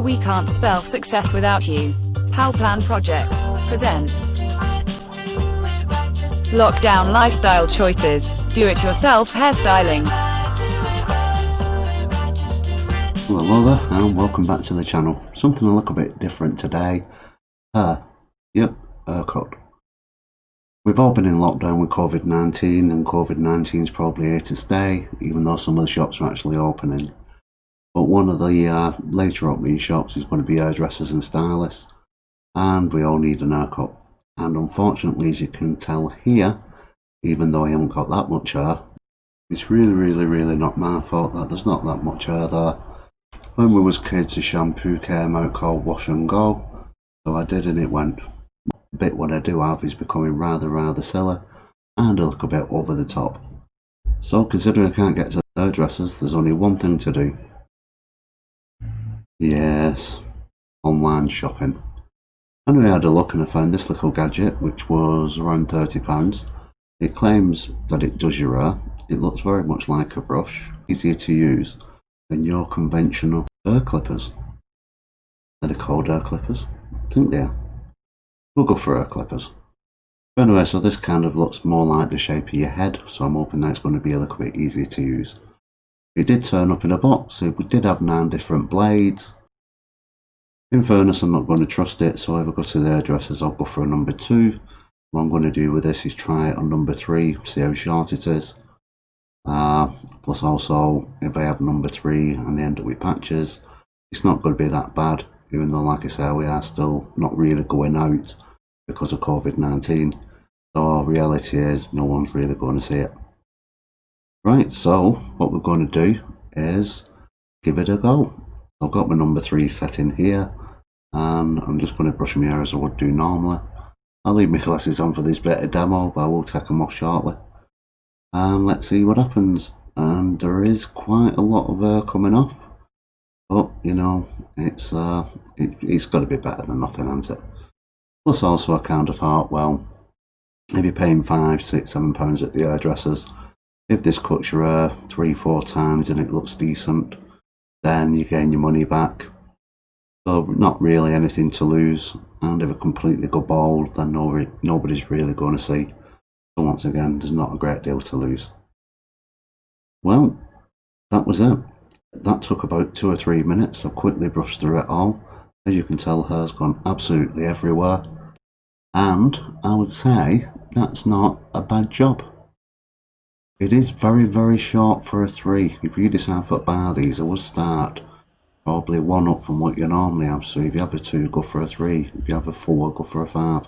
We Can't Spell Success Without You PowerPlan project presents Lockdown Lifestyle Choices, Do-It-Yourself Hairstyling. Hello there, and welcome back to the channel. Something a little bit different today. Haircut. We've all been in lockdown with COVID-19, and COVID-19 is probably here to stay, even though some of the shops are actually opening. But one of the later opening shops is going to be hairdressers and stylists, and we all need an haircut. And unfortunately, as you can tell here, even though I haven't got that much hair, it's really not my fault that there's not that much hair there. When we was kids, a shampoo came out called Wash and Go, so I did, and it went. The bit what I do have is becoming rather silly and a little bit over the top. So considering I can't get to the hairdressers, there's only one thing to do. Yes, online shopping. And I had a look and I found this little gadget, which was around £30. It claims that it does your hair. It looks very much like a brush, easier to use than your conventional hair clippers. Are they called hair clippers? I think they are. We'll go for hair clippers. But anyway, so this kind of looks more like the shape of your head, so I'm hoping that's going to be a little bit easier to use. It did turn up in a box, so we did have 9 different blades. In fairness, I'm not going to trust it, so if I go to the hairdressers, I'll go for a number 2. What I'm going to do with this is try it on number 3, see how short it is. Plus also, if I have number 3 and they end up with patches, it's not going to be that bad, even though, like I say, we are still not really going out because of COVID-19. So reality is, no one's really going to see it. Right, so what we're going to do is give it a go. I've got my number 3 set in here, and I'm just going to brush my hair as I would do normally. I'll leave my glasses on for this bit of demo, but I will take them off shortly. And let's see what happens. And there is quite a lot of hair coming off, but you know, it's got to be better than nothing, hasn't it? Plus also I kind of thought, well, if you're paying £5, £6, £7 at the hairdressers, if this cuts your hair 3-4 times and it looks decent, then you gain your money back. So not really anything to lose, and if I completely go bald, then nobody's really going to see. So once again, there's not a great deal to lose. Well, that was it. That took about 2 or 3 minutes. I quickly brushed through it all. As you can tell, hair's gone absolutely everywhere. And I would say that's not a bad job. It is very short for a 3. If you decide to buy these, I would start probably 1 up from what you normally have. So if you have a 2, go for a 3. If you have a 4, go for a 5.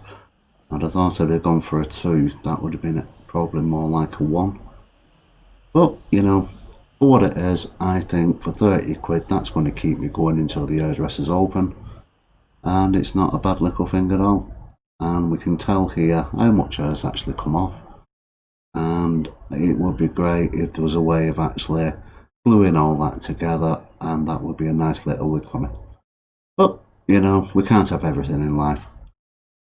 And I thought if they'd gone for a 2, that would have been probably more like a 1. But, you know, for what it is, I think for 30 quid, that's going to keep me going until the hairdresser's open. And it's not a bad little thing at all. And we can tell here how much has actually come off. And it would be great if there was a way of actually gluing all that together, and that would be a nice little wig for me. But, you know, we can't have everything in life.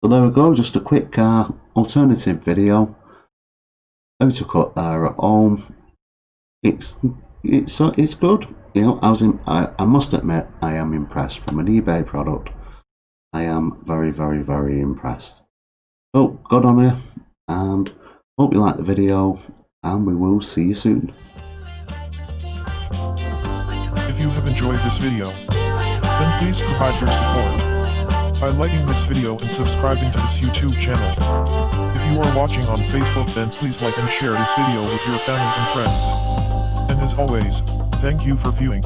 So there we go, just a quick alternative video. How to cut hair at home. It's good. You know, I must admit, I am impressed. From an eBay product, I am very impressed. So good on you, and hope you like the video, and we will see you soon. If you have enjoyed this video, then please provide your support by liking this video and subscribing to this YouTube channel. If you are watching on Facebook, then please like and share this video with your family and friends. And as always, thank you for viewing.